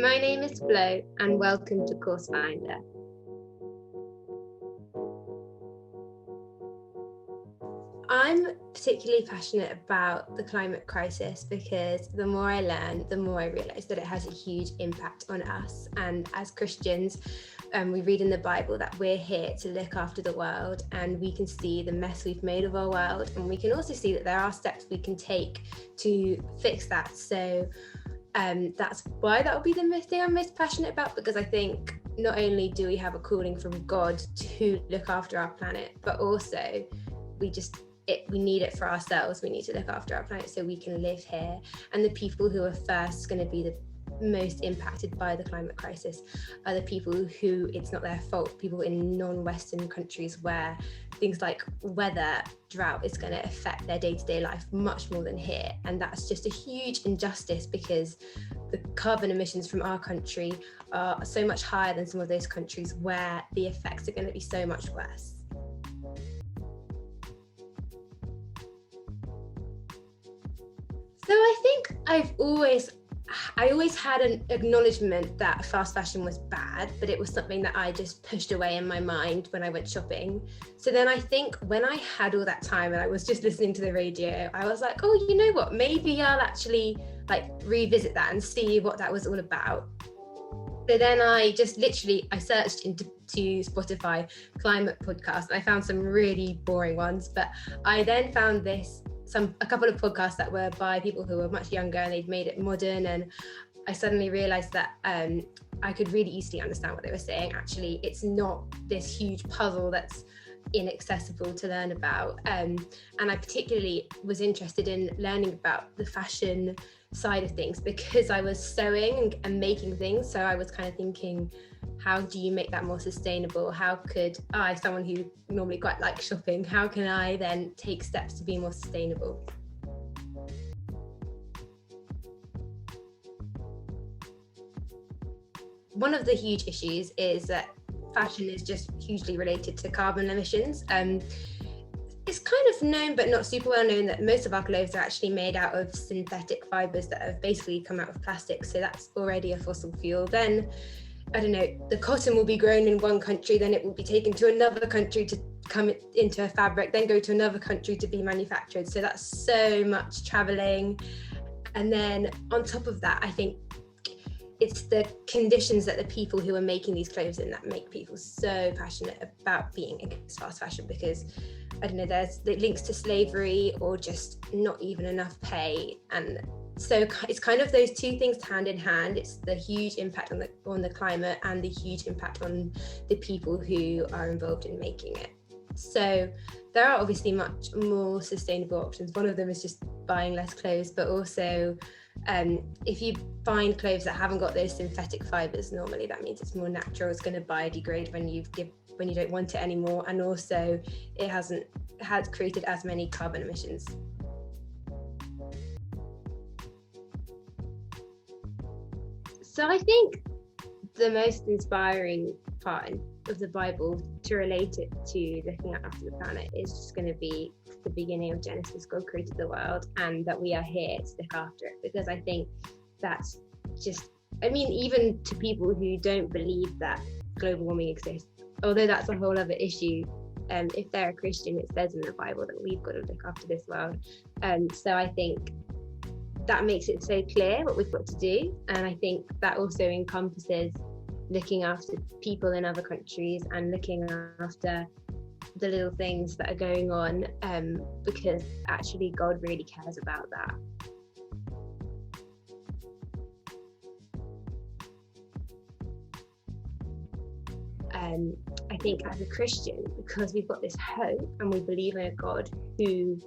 My name is Flo and welcome to Course Finder. I'm particularly passionate about the climate crisis because the more I learn, the more I realise that it has a huge impact on us. And as Christians, we read in the Bible that we're here to look after the world, and we can see the mess we've made of our world, and we can also see that there are steps we can take to fix that. So that's why that will be the thing I'm most passionate about, because I think not only do we have a calling from God to look after our planet, but also we need it for ourselves. We need to look after our planet so we can live here. And the people who are first going to be the most impacted by the climate crisis are the people who it's not their fault, people in non-Western countries where things like weather, drought is going to affect their day-to-day life much more than here. And that's just a huge injustice because the carbon emissions from our country are so much higher than some of those countries where the effects are going to be so much worse. So I think I always had an acknowledgement that fast fashion was bad, but it was something that I just pushed away in my mind when I went shopping. So then I think when I had all that time and I was just listening to the radio, I was like, oh, you know what, maybe I'll actually revisit that and see what that was all about. So then I searched into Spotify climate podcasts, and I found some really boring ones, but I then found a couple of podcasts that were by people who were much younger and they'd made it modern, and I suddenly realized that I could really easily understand what they were saying. Actually, it's not this huge puzzle that's inaccessible to learn about, and I particularly was interested in learning about the fashion side of things because I was sewing and making things, so I was kind of thinking, how do you make that more sustainable? How could I, someone who normally quite likes shopping, how can I then take steps to be more sustainable? One of the huge issues is that fashion is just hugely related to carbon emissions. It's kind of known, but not super well known, that most of our clothes are actually made out of synthetic fibres that have basically come out of plastic. So that's already a fossil fuel. Then, I don't know, the cotton will be grown in one country, then it will be taken to another country to come into a fabric, then go to another country to be manufactured. So that's so much travelling. And then on top of that, I think it's the conditions that the people who are making these clothes in that make people so passionate about being against fast fashion, because I don't know, there's the links to slavery or just not even enough pay. And so it's kind of those two things hand in hand. It's the huge impact on the climate and the huge impact on the people who are involved in making it. So there are obviously much more sustainable options. One of them is just buying less clothes, but also if you find clothes that haven't got those synthetic fibres, normally that means it's more natural. It's going to biodegrade when you don't want it anymore, and also it hasn't created as many carbon emissions. So I think the most inspiring part of the Bible to relate it to looking after the planet is just going to be the beginning of Genesis. God created the world and that we are here to look after it, because I think that's just, even to people who don't believe that global warming exists, although that's a whole other issue, if they're a Christian, it says in the Bible that we've got to look after this world. So I think that makes it so clear what we've got to do. And I think that also encompasses looking after people in other countries and looking after the little things that are going on, because actually God really cares about that. I think as a Christian, because we've got this hope and we believe in a God who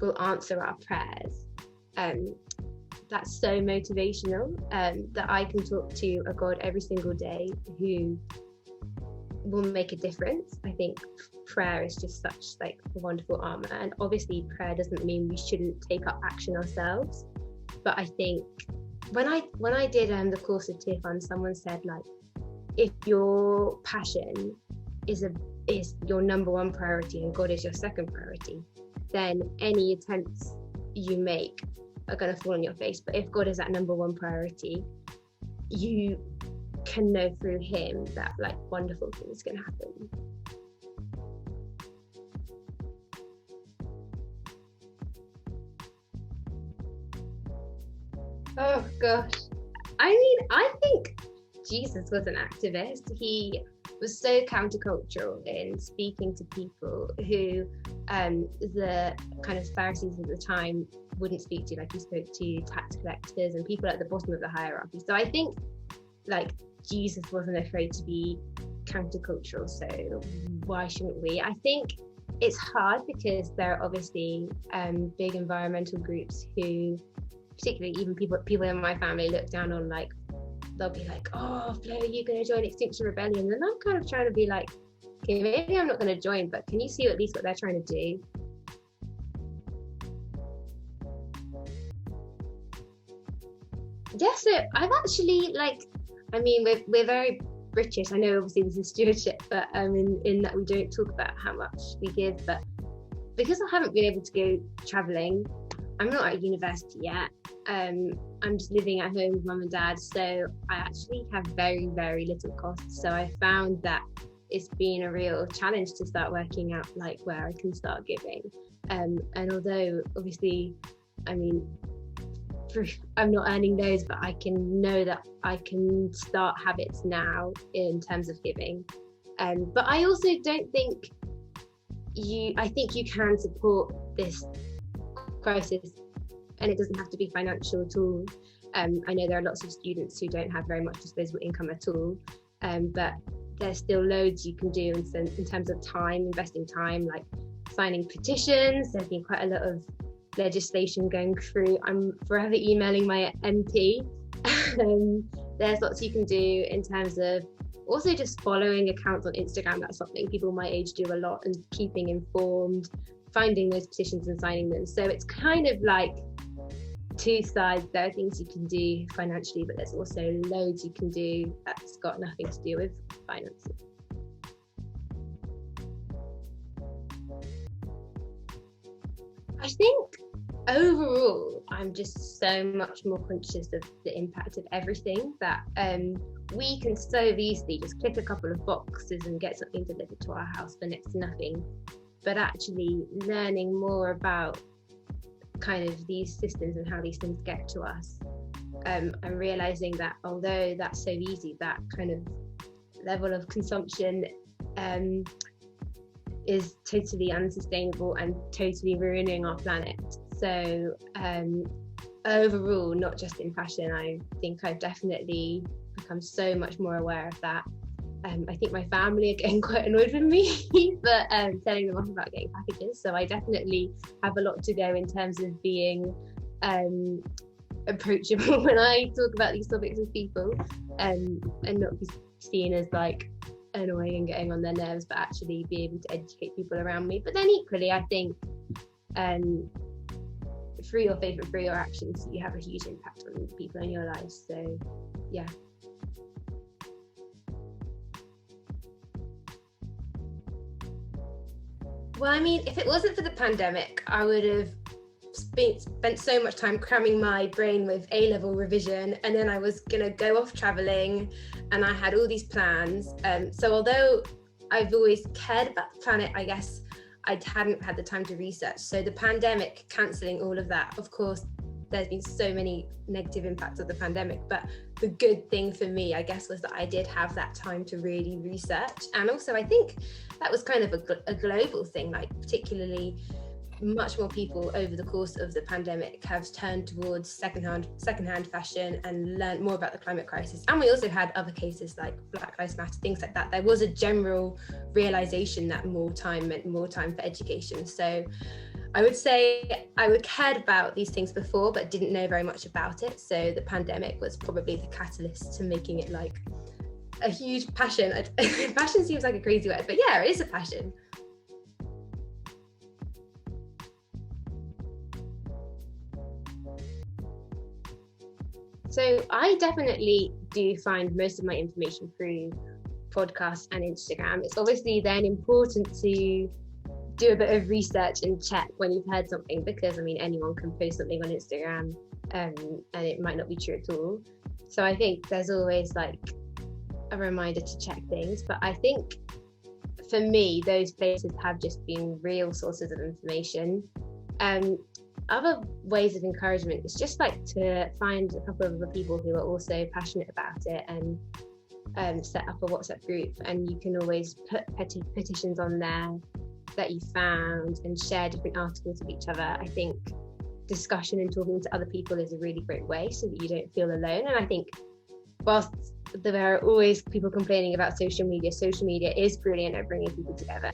will answer our prayers, that's so motivational, that I can talk to a God every single day who will make a difference. I think prayer is just such a wonderful armor, and obviously prayer doesn't mean we shouldn't take up action ourselves, but I think when I did the course of Tear Fund, someone said, if your passion is your number one priority and God is your second priority, then any attempts you make are going to fall on your face. But if God is that number one priority, you can know through him that like wonderful things can happen. Oh gosh. I mean, I think Jesus was an activist. He was so countercultural in speaking to people who the kind of Pharisees of the time wouldn't speak to. Like, he spoke to tax collectors and people at the bottom of the hierarchy. So I think like Jesus wasn't afraid to be countercultural, so why shouldn't we? I think it's hard because there are obviously big environmental groups who, particularly even people in my family, look down on, like, they'll be like, oh, Flo, you're going to join Extinction Rebellion. And I'm kind of trying to be like, okay, maybe I'm not going to join, but can you see at least what they're trying to do? Yeah, so I've actually, like, I mean, we're very British. I know obviously this is stewardship, but in that we don't talk about how much we give. But because I haven't been able to go traveling, I'm not at university yet. I'm just living at home with mum and dad, so I actually have very, very little costs. So I found that it's been a real challenge to start working out like where I can start giving. And although obviously, I mean, I'm not earning those, but I can know that I can start habits now in terms of giving. But I also don't think I think you can support this crisis, and it doesn't have to be financial at all. I know there are lots of students who don't have very much disposable income at all, but there's still loads you can do in terms of time, investing time, like signing petitions. There's been quite a lot of legislation going through. I'm forever emailing my MP. There's lots you can do in terms of also just following accounts on Instagram. That's something people my age do a lot, and keeping informed, finding those petitions and signing them. So it's kind of like two sides. There are things you can do financially, but there's also loads you can do that's got nothing to do with finances. I think overall, I'm just so much more conscious of the impact of everything, that we can so easily just click a couple of boxes and get something delivered to our house for next to nothing. But actually learning more about kind of these systems and how these things get to us, and realizing that although that's so easy, that kind of level of consumption is totally unsustainable and totally ruining our planet. So overall, not just in fashion, I think I've definitely become so much more aware of that. I think my family are getting quite annoyed with me for telling them off about getting packages. So I definitely have a lot to go in terms of being approachable when I talk about these topics with people, and not be seen as like annoying and getting on their nerves, but actually be able to educate people around me. But then equally, I think through your faith and through your actions, you have a huge impact on people in your lives. So yeah. Well, I mean, if it wasn't for the pandemic, I would have spent so much time cramming my brain with A-level revision, and then I was gonna go off traveling, and I had all these plans. So although I've always cared about the planet, I guess I hadn't had the time to research. So the pandemic cancelling all of that, of course, there's been so many negative impacts of the pandemic, but the good thing for me, I guess, was that I did have that time to really research. And also I think that was kind of a global thing, like particularly much more people over the course of the pandemic have turned towards secondhand fashion and learned more about the climate crisis. And we also had other cases like Black Lives Matter, things like that. There was a general realization that more time meant more time for education. So I would say I would cared about these things before, but didn't know very much about it. So the pandemic was probably the catalyst to making it like a huge passion. Passion seems like a crazy word, but yeah, it is a passion. So I definitely do find most of my information through podcasts and Instagram. It's obviously then important to do a bit of research and check when you've heard something, because I mean anyone can post something on Instagram and it might not be true at all. So I think there's always like a reminder to check things. But I think for me, those places have just been real sources of information. Other ways of encouragement is just like to find a couple of other people who are also passionate about it, and set up a WhatsApp group, and you can always put petitions on there that you found and share different articles with each other. I think discussion and talking to other people is a really great way so that you don't feel alone. And I think whilst there are always people complaining about social media is brilliant at bringing people together.